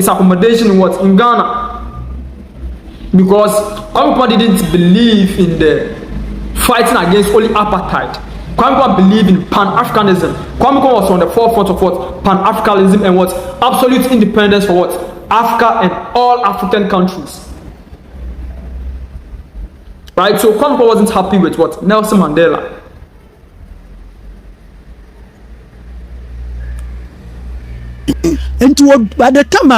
accommodation in Ghana, because Kwame Nkrumah didn't believe in the fighting against only apartheid. Kwame Nkrumah believed in Pan-Africanism. Kwame Nkrumah was on the forefront of Pan-Africanism and absolute independence for Africa and all African countries. Right? So Kwame Nkrumah wasn't happy with Nelson Mandela. And by the time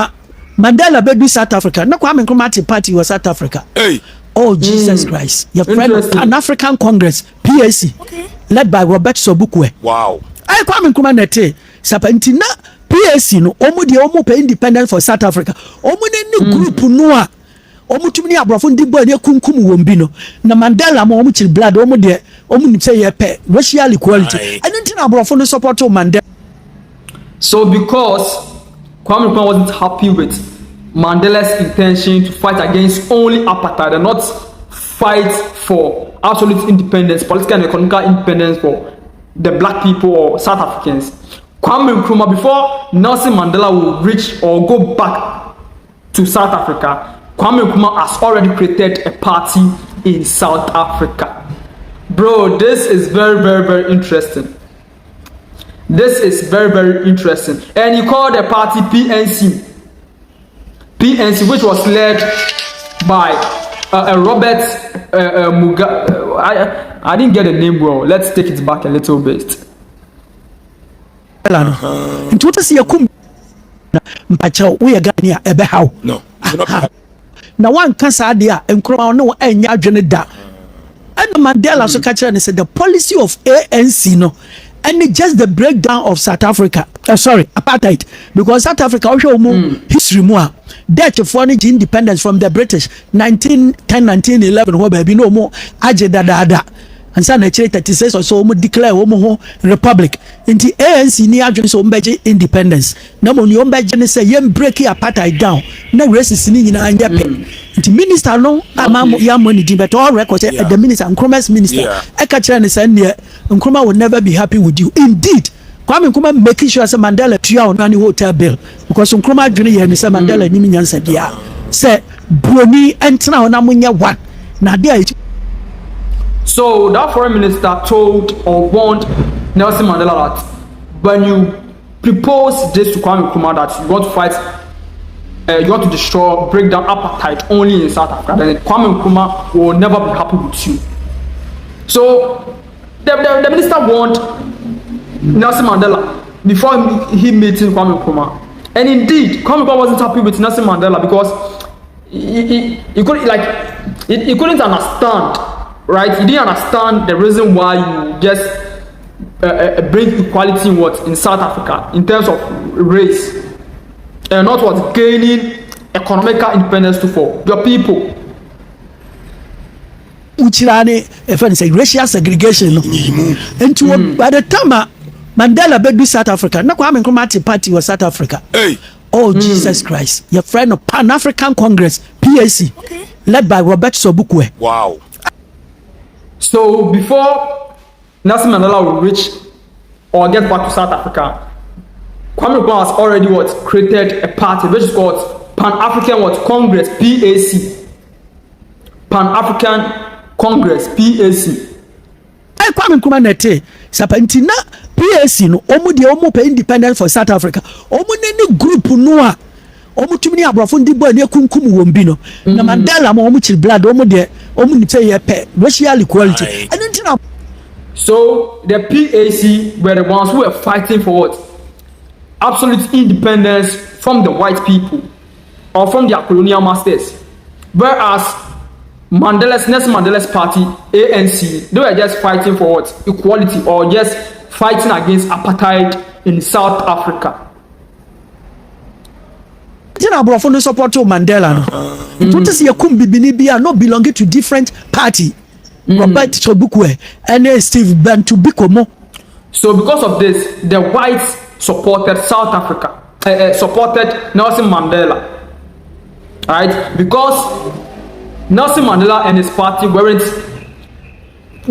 Mandela be South Africa, no Kwame Nkrumah party was South Africa. Hey. Oh Jesus Christ! Your friend an African Congress (PAC), led by Robert Sobukwe. Wow. I Kwame Nkrumah nete sapantina PAC no omo pay independent for South Africa. Omo ne group no a omo tumini abrofo ndi bo ne kunkum wombi no na Mandela mo omo chiri blood omo ni say ye pay racial equality. I don't think abrofo no support Mandela. So because Kwame Nkrumah wasn't happy with Mandela's intention to fight against only apartheid and not fight for absolute independence, political and economic independence for the black people or South Africans, Kwame Nkrumah, before Nelson Mandela will reach or go back to South Africa, Kwame Nkrumah has already created a party in South Africa. Bro, this is very, very, very interesting. This is very, very interesting. And he called the party PNC, which was led by Robert Mugabe. I didn't get the name well. Let's take it back a little bit. No. Now one can say there and crown no and Mandela so catch and said the policy of ANC no. And just the breakdown of South Africa, apartheid, because South Africa also history more. Dutch foreign independence from the British 1911 where baby no more da. And so 36 or so declare republic. In the ANC ni adwene so mbeje independence. Na mo ni mbeje say yem break apartheid down. Na races ni nyina anya pe. The minister no amamo ya money di but all records the minister Nkrumah's minister e ka kire ne say ne Nkrumah will never be happy with you. Indeed, Kwame Nkrumah making sure say Mandela tua on any hotel bill because Nkrumah adwene ye ne say Mandela ni nyansa dia. Say broni entena ona munya one. Na dia. So that foreign minister told or warned Nelson Mandela that when you propose this to Kwame Nkrumah that you want to fight, you want to destroy, break down apartheid only in South Africa, then Kwame Nkrumah will never be happy with you. So the minister warned Nelson Mandela before he meeting Kwame Nkrumah. And indeed, Kwame Nkrumah wasn't happy with Nelson Mandela because he couldn't understand, right? He didn't understand the reason why you just bring equality in South Africa in terms of race, and not what gaining economical independence for your people. Uchirane, if I say racial segregation, and by the time Mandela bedu South Africa, no Kwame Nkrumah party was South Africa. Hey. Oh Jesus Christ! Your friend of Pan African Congress (PAC), led by Robert Sobukwe. Wow. So before Nelson Mandela will reach or get back to South Africa, Kwame Nkrumah has already created a party which is called Pan African Congress (PAC). Pan African Congress (PAC). Kwame Nkrumah nete sapantina PAC no omu pe independence for South Africa. Omu ne group no a omu tumini abrafo ndi bo ne kunkum wo mbi no. Na Mandela ma omu chiri blood omu ni say ye pe racial equality. So the PAC were the ones who were fighting for what? Absolute independence from the white people or from their colonial masters. Whereas Nelson Mandela's party, ANC, they were just fighting for what? Equality, or just fighting against apartheid in South Africa. Tina Brofo no support Mandela no. What is your bibini bia no belonging to different party. Robert Sobukwe and Steve Bantu Bikomo. So because of this, the whites supported South Africa, supported Nelson Mandela, right? Because Nelson Mandela and his party weren't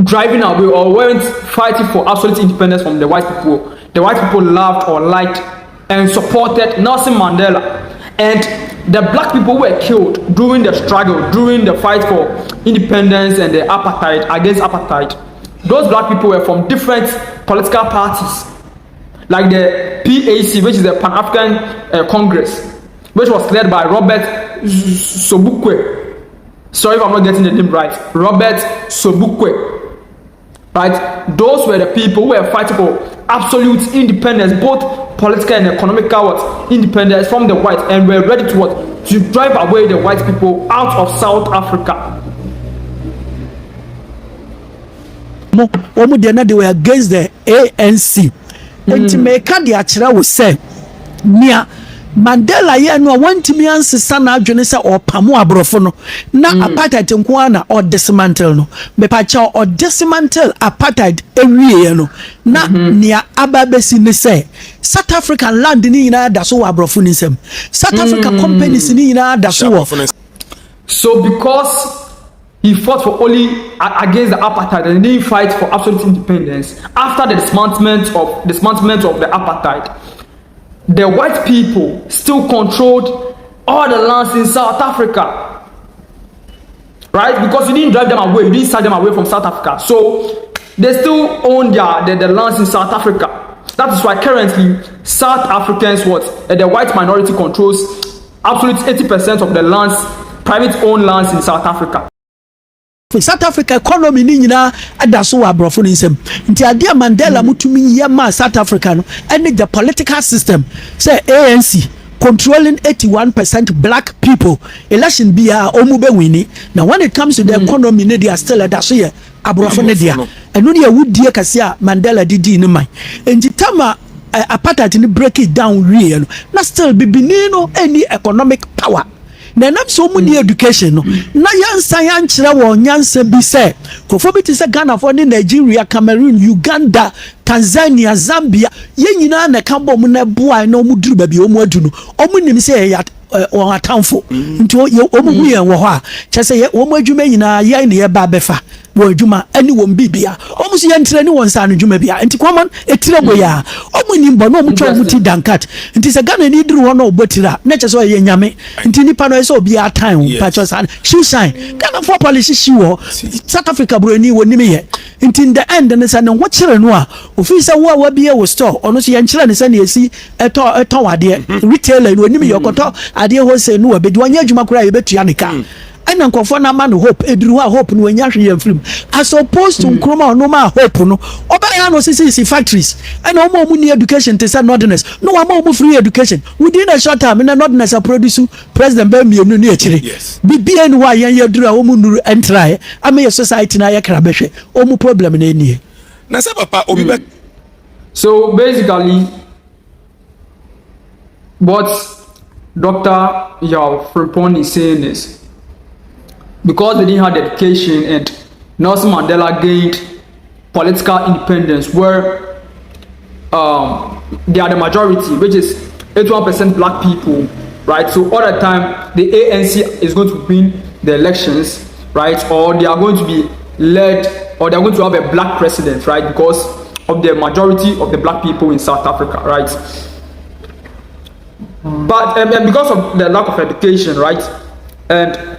driving away or weren't fighting for absolute independence from the white people. The white people loved or liked and supported Nelson Mandela. And the black people were killed during the struggle, during the fight for independence and the apartheid, against apartheid. Those black people were from different political parties, like the PAC, which is the Pan African Congress, which was led by Robert Sobukwe. Sorry if I'm not getting the name right. Robert Sobukwe. Right? Those were the people who were fighting for absolute independence, both political and economical independence from the white, and were ready to drive away the white people out of South Africa. They were against the ANC. And to make the achira was said, Nia Mandela ye no want me ansesa na adwene se opamo abrofo no na apartheid nkoana or dismantle no me pa cha or dismantle apartheid ewie no na nia ababesi ne se South African land ni nyina da so abrofo ni nsem South Africa companies ni nyina da so. So because he fought for only against the apartheid and didn't fight for absolute independence after the dismantlement of the apartheid, the white people still controlled all the lands in South Africa, right? Because you didn't drive them away, you didn't send them away from South Africa, so they still own the lands in South Africa. That is why currently South Africans, the white minority controls absolute 80% of the lands, private owned lands in South Africa. South Africa economy ni nyina adaso abrofo ni nsem nti ade Mandela mutumi yema South Africa no and the political system say ANC controlling 81% black people election bia omube wini. Now when it comes to the economy they are still adaso ye abrofo ne dia eno ne awudie kase a Mandela didi ni man nti tama apartheid ni break it down real na still bibini no any economic power. Na nam so mu ni education no na yansa yankyere wo nyansa bi se kofo bi ti se Ghana for ni Nigeria, Cameroon, Uganda, Tanzania, Zambia ye nyina na kambo mu na boa na mu duru ba bi o mu adu no o mu nim se ya o atamfo nti o mu hu ye wo ho a che se ye o mu adwuma nyina ye ne ye ba befa wo adwuma ani wo mbibia o mu so ye ntre ni won sa no adwuma bia nti kwamon etire boya o mu nim bo no mu twa mu ti dankat nti se Ghana ni duru ho no obotira na che so ye nyame nti nipa no so obi atan pa cho san shoe shine Ghana for policy shi wo South Africa bro ni wo nim ye nti in the end ne se ne wo kire no a ofi se wo wa bia wo store ono so ye nkire ne se ne esi eto wade retailer no nim ye okoto ade ho se no wa bedi wanya adwuma kura ye betua ne ka ɛna nkɔfoɔ na ma no hope eduru hɔ a hope no wɔnya hwee yɛn firim as opposed to nkroma ɔno ma hope no ɔbɛyɛ no sisi factories ɛna ɔmo ni education te sɛ northerners no wɔn ɔmo free education within a short time na northerners a produce president bɛɛ mienu ne akyire bibia ni hɔ a yɛn yɛ duru a ɔmo nuru ɛntraeɛ ama yɛ society na yɛ kra bɛhwɛ ɔmo problem na enie na sɛ papa obi bɛ. So basically what Dr. Yao Frimpong is saying is because they didn't have education and Nelson Mandela gained political independence where they are the majority, which is 81% black people, right? So all the time the ANC is going to win the elections, right? Or they are going to be led, or they are going to have a black president, right? Because of the majority of the black people in South Africa, right? But and because of the lack of education, right? And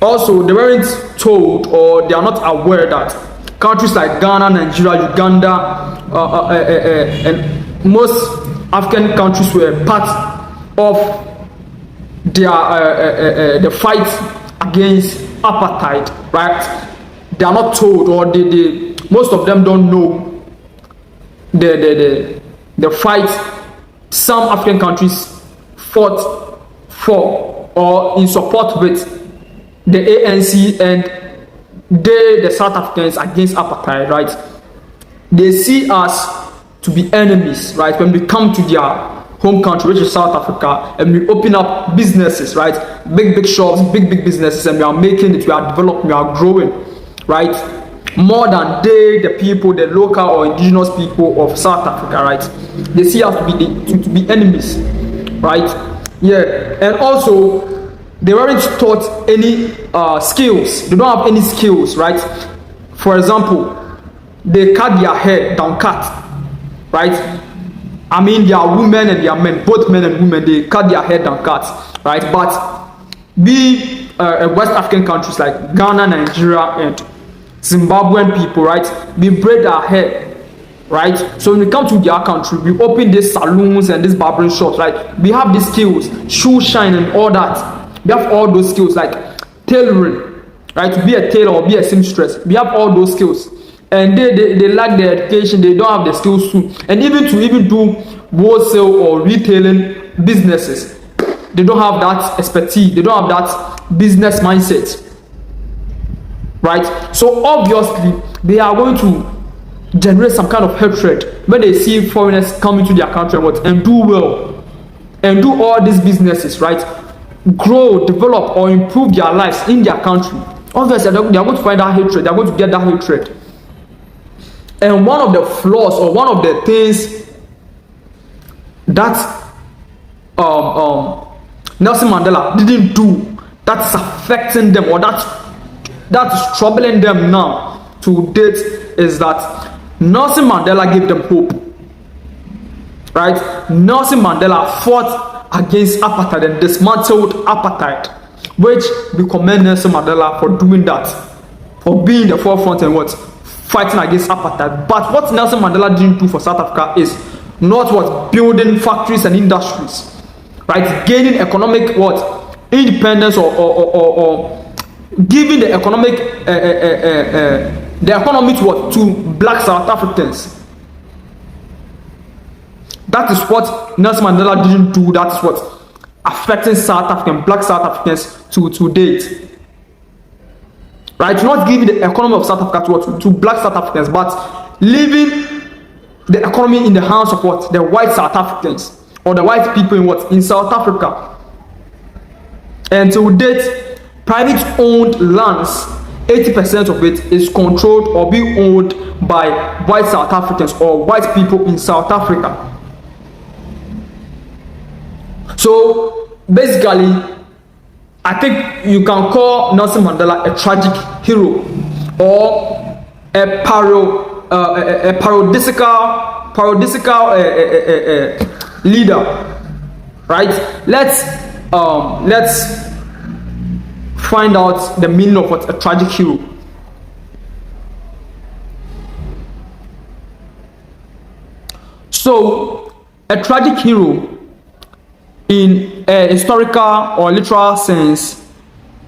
also they weren't told, or they are not aware that countries like Ghana, Nigeria, Uganda, and most African countries were part of their the fight against apartheid, right? They are not told, or they most of them don't know the fight some African countries fought for or in support with the ANC and the South Africans against apartheid, right? They see us to be enemies, right? When we come to their home country, which is South Africa, and we open up businesses, right? Big shops, big businesses, and we are making it, we are developing, we are growing, right? More than the people, the local or indigenous people of South Africa, right? They see us to be enemies, right? Yeah, and also they weren't taught any skills. They don't have any skills, right? For example, they cut their hair down cut, right? I mean, they are women and they are men, both men and women. They cut their hair down cut, right? But we West African countries like Ghana, Nigeria, and Zimbabwean people, right? We braid our hair, right? So when we come to their country, we open these saloons and these barbering shops, right? We have these skills, shoe shine and all that. We have all those skills like tailoring, right? To be a tailor or be a seamstress, we have all those skills. And they lack the education, they don't have the skills too. And even to do wholesale or retailing businesses, they don't have that expertise, they don't have that business mindset. Right? So obviously they are going to generate some kind of hatred when they see foreigners come into their country and do well and do all these businesses, right? Grow, develop, or improve their lives in their country. Obviously they are going to find that hatred, they are going to get that hatred. And one of the flaws or one of the things that Nelson Mandela didn't do that's affecting them, or that's troubling them now to date, is that Nelson Mandela gave them hope, right? Nelson Mandela fought against apartheid and dismantled apartheid, which we commend Nelson Mandela for doing that, for being the forefront and fighting against apartheid. But what Nelson Mandela didn't do for South Africa is not building factories and industries, right? Gaining economic independence or giving the economy to black South Africans. That is what Nelson Mandela didn't do. That is what affecting black South Africans to date. Right? Not giving the economy of South Africa to black South Africans, but leaving the economy in the hands of the white South Africans or the white people in South Africa. And to date, private owned lands, 80% of it is controlled or being owned by white South Africans or white people in South Africa. So basically, I think you can call Nelson Mandela a tragic hero or a paradisical leader, right? Let's find out the meaning of what a tragic hero. So a tragic hero in a historical or literal sense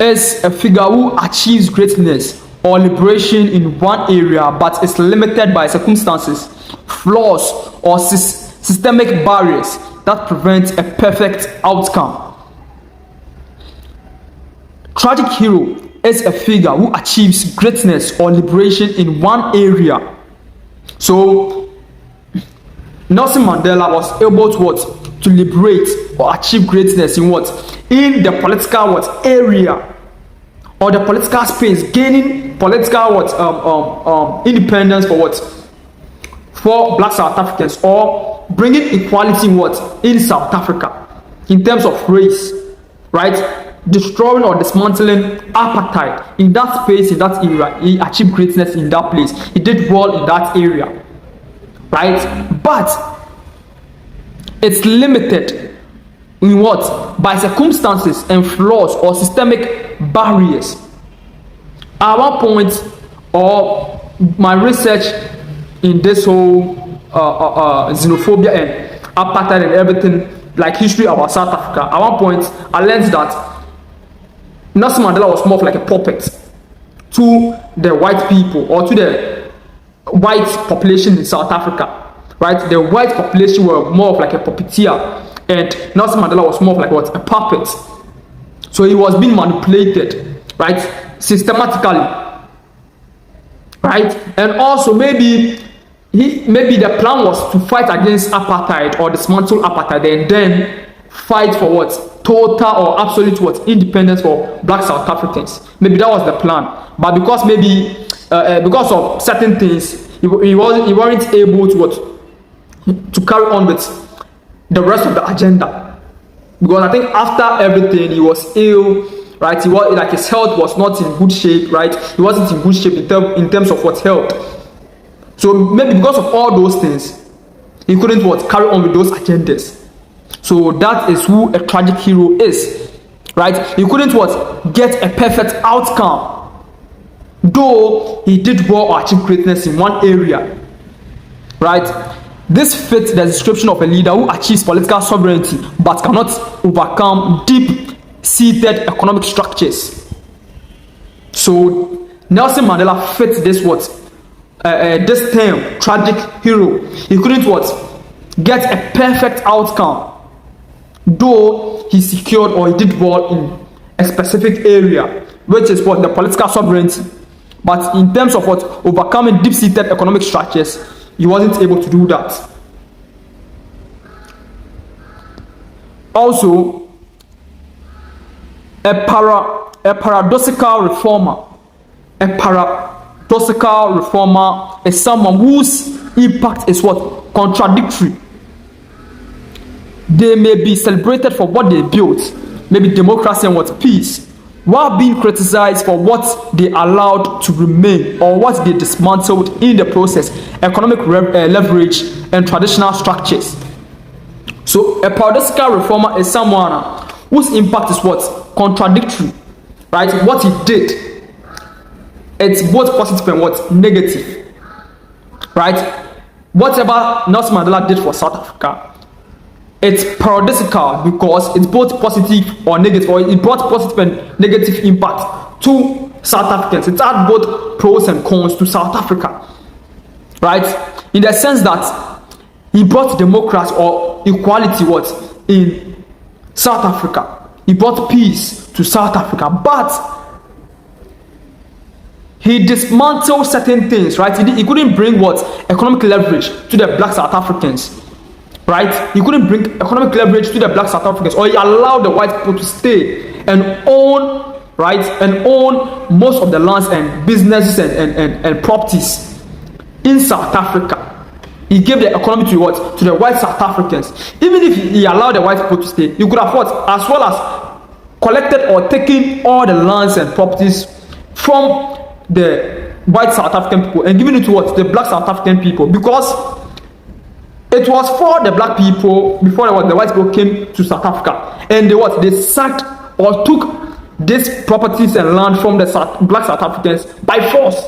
is a figure who achieves greatness or liberation in one area but is limited by circumstances, flaws, or systemic barriers that prevent a perfect outcome. Tragic hero is a figure who achieves greatness or liberation in one area. So Nelson Mandela was able to liberate or achieve greatness in in the political area or the political space, gaining political independence for black South Africans, or bringing equality in South Africa in terms of race, right? Destroying or dismantling apartheid in that space, in that area. He achieved greatness in that place. He did well in that area, right? But it's limited in by circumstances and flaws or systemic barriers. At one point, or my research in this whole xenophobia and apartheid and everything, like history about South Africa, at one point I learned that Nelson Mandela was more of like a puppet to the white people or to the white population in South Africa, right? The white population were more of like a puppeteer, and Nelson Mandela was more of like a puppet. So he was being manipulated, right, systematically, right? And also maybe the plan was to fight against apartheid or dismantle apartheid, and then fight for total or absolute independence for black South Africans. Maybe that was the plan, but because because of certain things, he weren't able to carry on with the rest of the agenda. Because I think after everything, he was ill, right? He was like, his health was not in good shape, right? He wasn't in good shape in terms of health. So maybe because of all those things, he couldn't carry on with those agendas. So that is who a tragic hero is, right? He couldn't get a perfect outcome, though he did well or achieve greatness in one area, right? This fits the description of a leader who achieves political sovereignty but cannot overcome deep-seated economic structures. So Nelson Mandela fits this this term, tragic hero. He couldn't get a perfect outcome, though he secured or he did well in a specific area, which is the political sovereignty. But in terms of overcoming deep-seated economic structures, he wasn't able to do that. Also, a paradoxical reformer. A paradoxical reformer is someone whose impact is contradictory. They may be celebrated for what they built, maybe democracy and peace, while being criticized for what they allowed to remain or what they dismantled in the process, economic leverage and traditional structures. So a paradoxical reformer is someone whose impact is contradictory, right? What he did, it's both positive and negative, right? Whatever Nelson Mandela did for South Africa, it's paradoxical because it's both positive or negative, or it brought positive and negative impact to South Africans. It had both pros and cons to South Africa, right? In the sense that he brought democracy or equality in South Africa. He brought peace to South Africa, but he dismantled certain things, right? He couldn't bring economic leverage to the black South Africans. Right? He couldn't bring economic leverage to the black South Africans, or he allowed the white people to stay and own, right? And own most of the lands and businesses and properties in South Africa. He gave the economy to the white South Africans. Even if he allowed the white people to stay, he could have as well as collected or taken all the lands and properties from the white South African people and given it to the black South African people, because it was for the black people before the white people came to South Africa, and they sacked or took these properties and land from the black South Africans by force.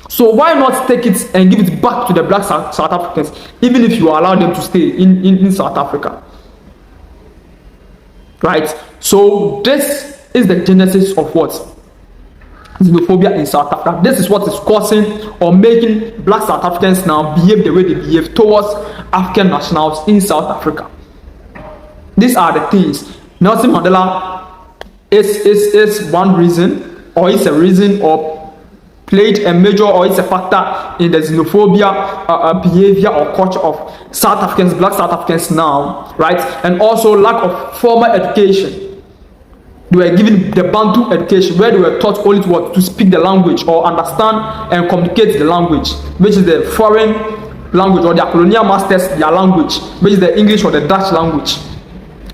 So why not take it and give it back to the black South Africans, even if you allow them to stay in South Africa? Right? So this is the genesis of what? Xenophobia in South Africa. This is what is causing or making black South Africans now behave the way they behave towards African nationals in South Africa. These are the things. Nelson Mandela is one reason, or is a reason, or played a major, or is a factor in the xenophobia behavior or culture of South Africans, black South Africans now, right? And also lack of formal education. They were given the Bantu education, where they were taught only to speak the language or understand and communicate the language, which is the foreign language, or their colonial masters their language, which is the English or the Dutch language,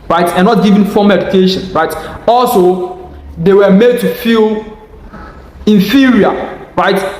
right? And not given formal education, right? Also, they were made to feel inferior, right?